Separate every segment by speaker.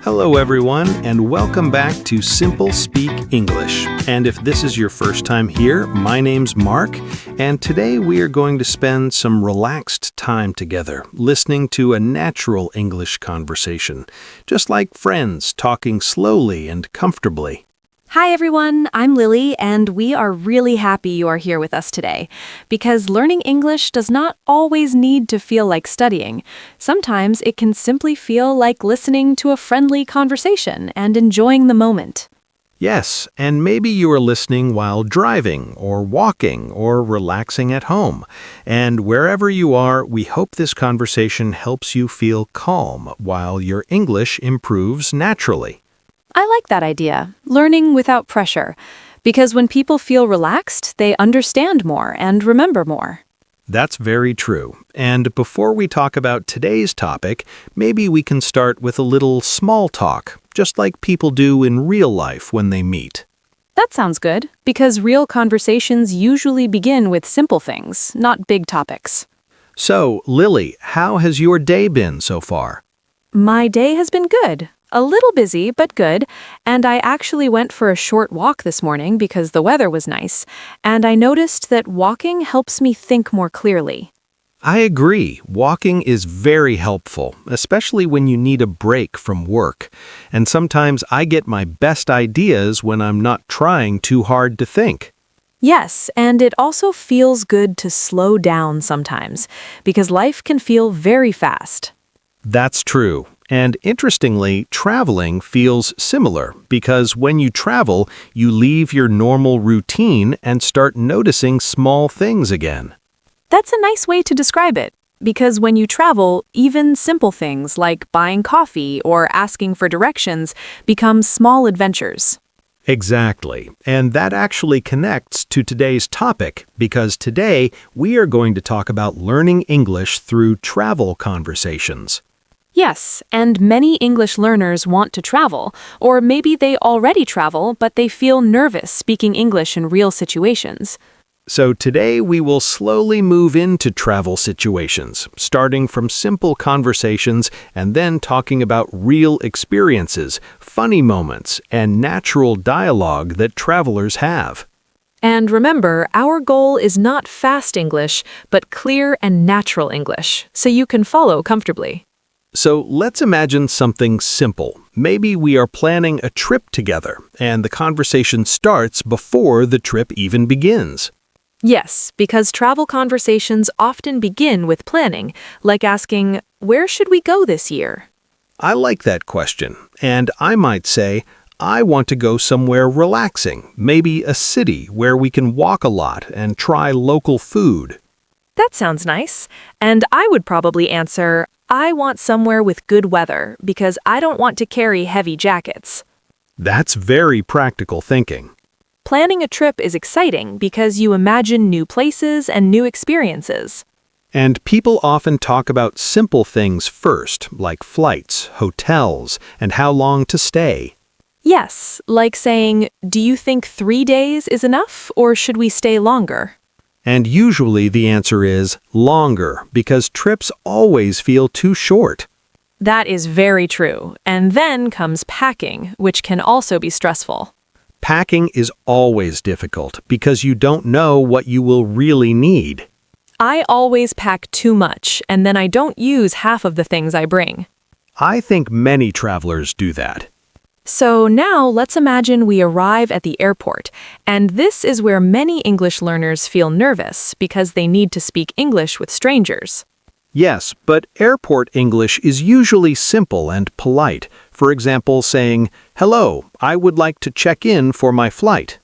Speaker 1: Hello everyone, and welcome back to SimpleSpeak English. And if this is your first time here, my name's Mark, and today we are going to spend some relaxed time together, listening to a natural English conversation, just like friends talking slowly and comfortably.
Speaker 2: Hi everyone, I'm Lily, and we are really happy you are here with us today. Because learning English does not always need to feel like studying. Sometimes it can simply feel like listening to a friendly conversation and enjoying the moment.
Speaker 1: Yes, and maybe you are listening while driving, or walking, or relaxing at home. And wherever you are, we hope this conversation helps you feel calm while your English improves naturally.
Speaker 2: I like that idea, learning without pressure. Because when people feel relaxed, they understand more and remember more.
Speaker 1: That's very true. And before we talk about today's topic, maybe we can start with a little small talk, just like people do in real life when they meet.
Speaker 2: That sounds good, because real conversations usually begin with simple things, not big topics.
Speaker 1: So, Lily, how has your day been so far?
Speaker 2: My day has been good. A little busy, but good, and I actually went for a short walk this morning because the weather was nice, and I noticed that walking helps me think more clearly.
Speaker 1: I agree. Walking is very helpful, especially when you need a break from work. And sometimes I get my best ideas when I'm not trying too hard to think.
Speaker 2: Yes, and it also feels good to slow down sometimes, because life can feel very fast.
Speaker 1: That's true. And interestingly, traveling feels similar because when you travel, you leave your normal routine and start noticing small things again.
Speaker 2: That's a nice way to describe it, because when you travel, even simple things like buying coffee or asking for directions become small adventures.
Speaker 1: Exactly. And that actually connects to today's topic because today we are going to talk about learning English through travel conversations.
Speaker 2: Yes, and many English learners want to travel, or maybe they already travel, but they feel nervous speaking English in real situations.
Speaker 1: So today we will slowly move into travel situations, starting from simple conversations and then talking about real experiences, funny moments, and natural dialogue that travelers have.
Speaker 2: And remember, our goal is not fast English, but clear and natural English, so you can follow comfortably.
Speaker 1: So let's imagine something simple. Maybe we are planning a trip together, and the conversation starts before the trip even begins.
Speaker 2: Yes, because travel conversations often begin with planning, like asking, "Where should we go this year?"
Speaker 1: I like that question, and I might say, I want to go somewhere relaxing, maybe a city where we can walk a lot and try local food.
Speaker 2: That sounds nice. And I would probably answer, "I want somewhere with good weather because I don't want to carry heavy jackets."
Speaker 1: That's very practical thinking.
Speaker 2: Planning a trip is exciting because you imagine new places and new experiences.
Speaker 1: And people often talk about simple things first, like flights, hotels, and how long to stay.
Speaker 2: Yes, like saying, "Do you think 3 days is enough or should we stay longer?"
Speaker 1: And usually the answer is longer, because trips always feel too short.
Speaker 2: That is very true. And then comes packing, which can also be stressful.
Speaker 1: Packing is always difficult because you don't know what you will really need.
Speaker 2: I always pack too much, and then I don't use half of the things I bring.
Speaker 1: I think many travelers do that.
Speaker 2: So now let's imagine we arrive at the airport, and this is where many English learners feel nervous because they need to speak English with strangers.
Speaker 1: Yes, but airport English is usually simple and polite. For example, saying, "Hello, I would like to check in for my flight."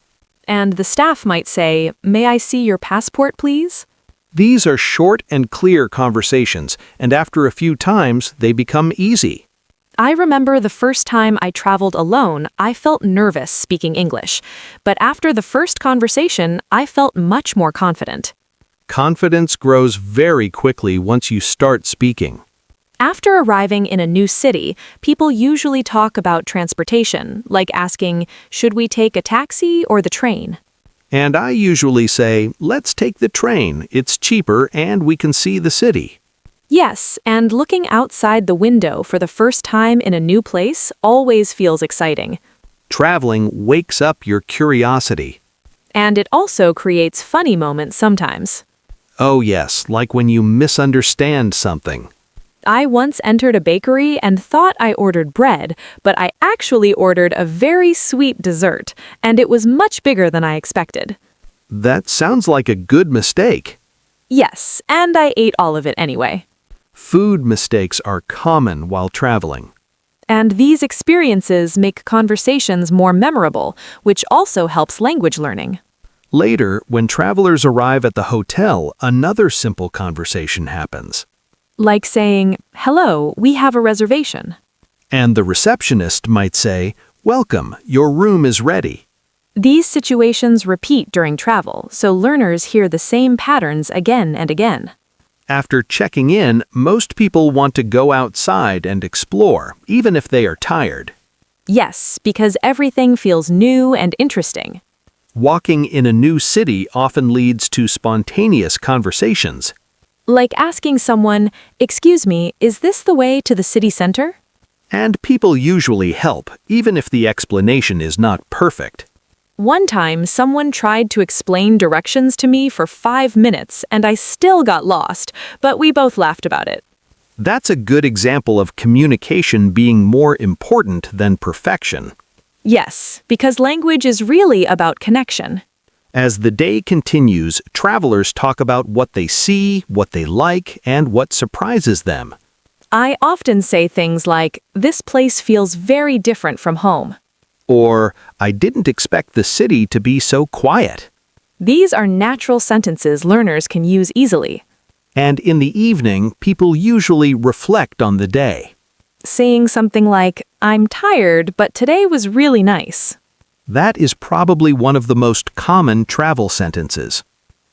Speaker 2: And the staff might say, "May I see your passport, please?"
Speaker 1: These are short and clear conversations, and after a few times, they become easy.
Speaker 2: I remember the first time I traveled alone, I felt nervous speaking English. But after the first conversation, I felt much more confident.
Speaker 1: Confidence grows very quickly once you start speaking.
Speaker 2: After arriving in a new city, people usually talk about transportation, like asking, "Should we take a taxi or the train?"
Speaker 1: And I usually say, "Let's take the train. It's cheaper and we can see the city."
Speaker 2: Yes, and looking outside the window for the first time in a new place always feels exciting.
Speaker 1: Traveling wakes up your curiosity.
Speaker 2: And it also creates funny moments sometimes.
Speaker 1: Oh yes, like when you misunderstand something.
Speaker 2: I once entered a bakery and thought I ordered bread, but I actually ordered a very sweet dessert, and it was much bigger than I expected.
Speaker 1: That sounds like a good mistake.
Speaker 2: Yes, and I ate all of it anyway.
Speaker 1: Food mistakes are common while traveling.
Speaker 2: And these experiences make conversations more memorable, which also helps language learning.
Speaker 1: Later, when travelers arrive at the hotel, another simple conversation happens.
Speaker 2: Like saying, "Hello, we have a reservation."
Speaker 1: And the receptionist might say, "Welcome, your room is ready."
Speaker 2: These situations repeat during travel, so learners hear the same patterns again and again.
Speaker 1: After checking in, most people want to go outside and explore, even if they are tired.
Speaker 2: Yes, because everything feels new and interesting.
Speaker 1: Walking in a new city often leads to spontaneous conversations.
Speaker 2: Like asking someone, "Excuse me, is this the way to the city center?"
Speaker 1: And people usually help, even if the explanation is not perfect.
Speaker 2: One time, someone tried to explain directions to me for 5 minutes, and I still got lost, but we both laughed about it.
Speaker 1: That's a good example of communication being more important than perfection.
Speaker 2: Yes, because language is really about connection.
Speaker 1: As the day continues, travelers talk about what they see, what they like, and what surprises them.
Speaker 2: I often say things like, "This place feels very different from home."
Speaker 1: Or, "I didn't expect the city to be so quiet."
Speaker 2: These are natural sentences learners can use easily.
Speaker 1: And in the evening, people usually reflect on the day.
Speaker 2: Saying something like, "I'm tired, but today was really nice."
Speaker 1: That is probably one of the most common travel sentences.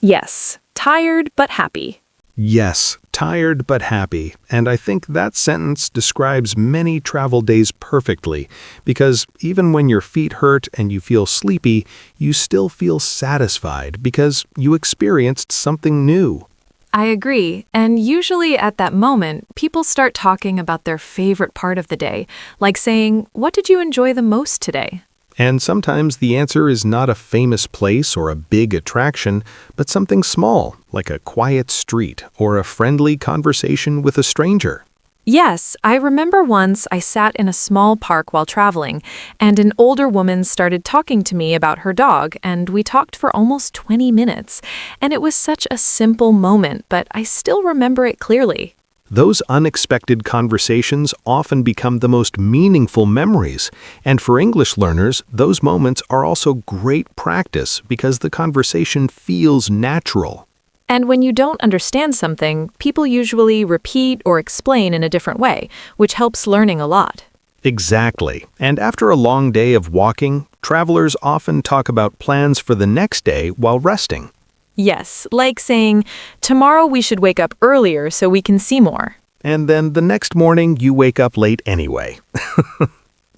Speaker 2: Yes, tired but happy.
Speaker 1: Yes, tired but happy. And I think that sentence describes many travel days perfectly, because even when your feet hurt and you feel sleepy, you still feel satisfied because you experienced something new.
Speaker 2: I agree, and usually at that moment, people start talking about their favorite part of the day, like saying, "What did you enjoy the most today?"
Speaker 1: And sometimes the answer is not a famous place or a big attraction, but something small, like a quiet street or a friendly conversation with a stranger.
Speaker 2: Yes, I remember once I sat in a small park while traveling, and an older woman started talking to me about her dog, and we talked for almost 20 minutes. And it was such a simple moment, but I still remember it clearly.
Speaker 1: Those unexpected conversations often become the most meaningful memories, and for English learners, those moments are also great practice because the conversation feels natural.
Speaker 2: And when you don't understand something, people usually repeat or explain in a different way, which helps learning a lot.
Speaker 1: Exactly. And after a long day of walking, travelers often talk about plans for the next day while resting.
Speaker 2: Yes, like saying, "Tomorrow we should wake up earlier so we can see more."
Speaker 1: And then the next morning, you wake up late anyway.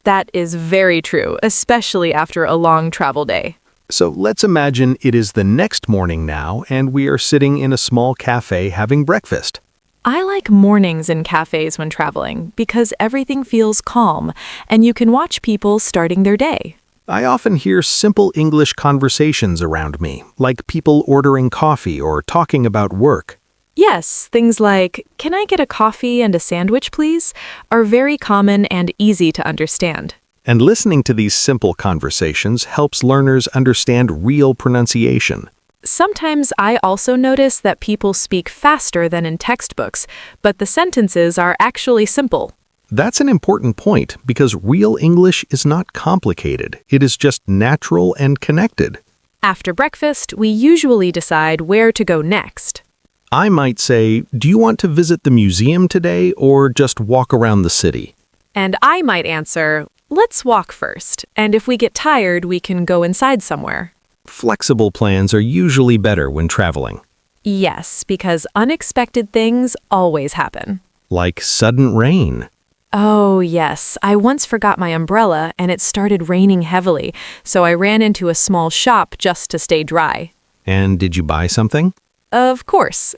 Speaker 2: That is very true, especially after a long travel day.
Speaker 1: So let's imagine it is the next morning now, and we are sitting in a small cafe having breakfast.
Speaker 2: I like mornings in cafes when traveling because everything feels calm and you can watch people starting their day.
Speaker 1: I often hear simple English conversations around me, like people ordering coffee or talking about work.
Speaker 2: Yes, things like, "Can I get a coffee and a sandwich, please?" are very common and easy to understand.
Speaker 1: And listening to these simple conversations helps learners understand real pronunciation.
Speaker 2: Sometimes I also notice that people speak faster than in textbooks, but the sentences are actually simple.
Speaker 1: That's an important point because real English is not complicated. It is just natural and connected.
Speaker 2: After breakfast, we usually decide where to go next.
Speaker 1: I might say, "Do you want to visit the museum today or just walk around the city?"
Speaker 2: And I might answer, "Let's walk first, and if we get tired, we can go inside somewhere."
Speaker 1: Flexible plans are usually better when traveling,
Speaker 2: Yes, because unexpected things always happen.
Speaker 1: like sudden rain.
Speaker 2: Oh, yes. I once forgot my umbrella and it started raining heavily, so I ran into a small shop just to stay dry.
Speaker 1: And did you buy something?
Speaker 2: Of course.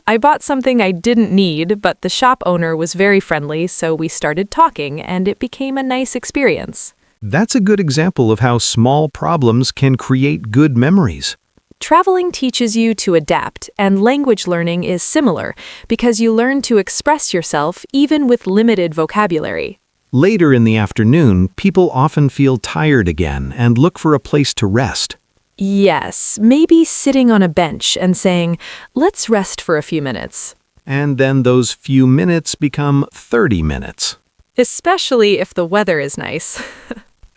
Speaker 2: I bought something I didn't need, but the shop owner was very friendly, so we started talking, and it became a nice experience.
Speaker 1: That's a good example of how small problems can create good memories.
Speaker 2: Traveling teaches you to adapt, and language learning is similar because you learn to express yourself even with limited vocabulary.
Speaker 1: Later in the afternoon, people often feel tired again and look for a place to rest.
Speaker 2: Yes, maybe sitting on a bench and saying, "Let's rest for a few minutes."
Speaker 1: And then those few minutes become 30 minutes.
Speaker 2: Especially if the weather is nice.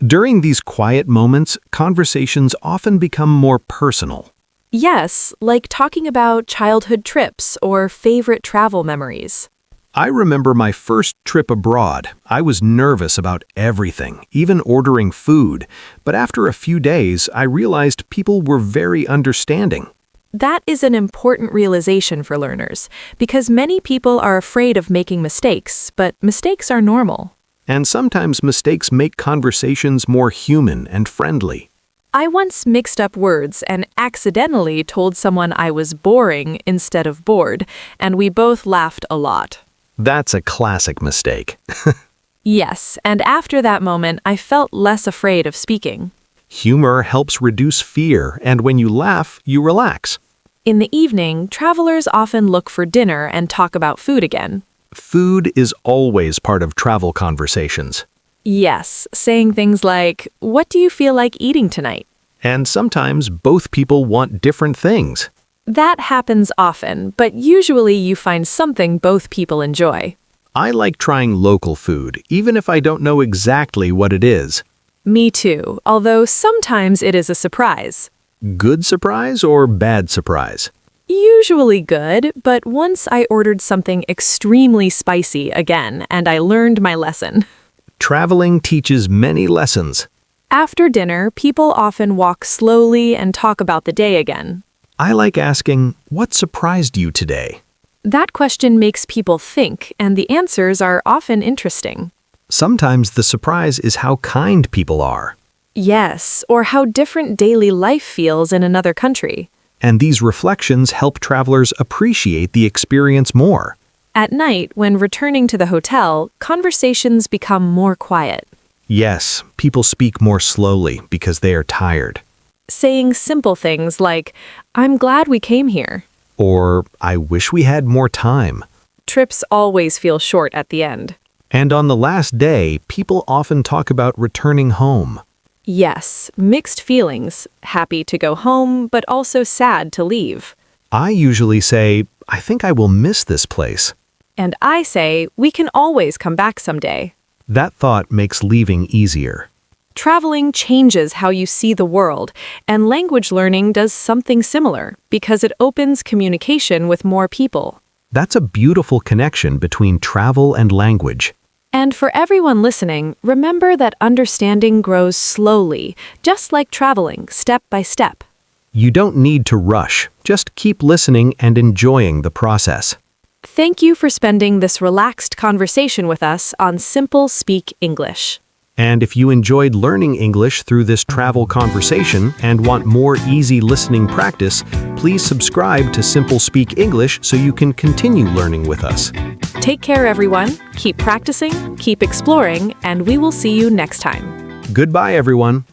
Speaker 1: During these quiet moments, conversations often become more personal.
Speaker 2: Yes, like talking about childhood trips or favorite travel memories.
Speaker 1: I remember my first trip abroad. I was nervous about everything, even ordering food. But after a few days, I realized people were very understanding.
Speaker 2: That is an important realization for learners, because many people are afraid of making mistakes, but mistakes are normal.
Speaker 1: And sometimes mistakes make conversations more human and friendly.
Speaker 2: I once mixed up words and accidentally told someone I was boring instead of bored, and we both laughed a lot.
Speaker 1: That's a classic mistake.
Speaker 2: Yes, and after that moment, I felt less afraid of speaking.
Speaker 1: Humor helps reduce fear, and when you laugh, you relax.
Speaker 2: In the evening, travelers often look for dinner and talk about food again.
Speaker 1: Food is always part of travel conversations.
Speaker 2: Yes, saying things like, "What do you feel like eating tonight?"
Speaker 1: And sometimes both people want different things.
Speaker 2: That happens often, but usually you find something both people enjoy.
Speaker 1: I like trying local food, even if I don't know exactly what it is.
Speaker 2: Me too, although sometimes it is a surprise.
Speaker 1: Good surprise or bad surprise?
Speaker 2: Usually good, but once I ordered something extremely spicy again, and I learned my lesson.
Speaker 1: Traveling teaches many lessons.
Speaker 2: After dinner, people often walk slowly and talk about the day again.
Speaker 1: I like asking, what surprised you today?
Speaker 2: That question makes people think, and the answers are often interesting.
Speaker 1: Sometimes the surprise is how kind people are.
Speaker 2: Yes, or how different daily life feels in another country.
Speaker 1: And these reflections help travelers appreciate the experience more.
Speaker 2: At night, when returning to the hotel, conversations become more quiet.
Speaker 1: Yes, people speak more slowly because they are tired.
Speaker 2: Saying simple things like, "I'm glad we came here."
Speaker 1: Or, I wish we had more time.
Speaker 2: Trips always feel short at the end.
Speaker 1: And on the last day, people often talk about returning home.
Speaker 2: Yes, mixed feelings, happy to go home, but also sad to leave.
Speaker 1: I usually say, I think I will miss this place.
Speaker 2: And I say, we can always come back someday.
Speaker 1: That thought makes leaving easier.
Speaker 2: Traveling changes how you see the world, and language learning does something similar because it opens communication with more people.
Speaker 1: That's a beautiful connection between travel and language.
Speaker 2: And for everyone listening, remember that understanding grows slowly, just like traveling, step by step.
Speaker 1: You don't need to rush, just keep listening and enjoying the process.
Speaker 2: Thank you for spending this relaxed conversation with us on SimpleSpeak English.
Speaker 1: And if you enjoyed learning English through this travel conversation and want more easy listening practice, please subscribe to SimpleSpeak English so you can continue learning with us.
Speaker 2: Take care, everyone. Keep practicing, keep exploring, and we will see you next time.
Speaker 1: Goodbye, everyone.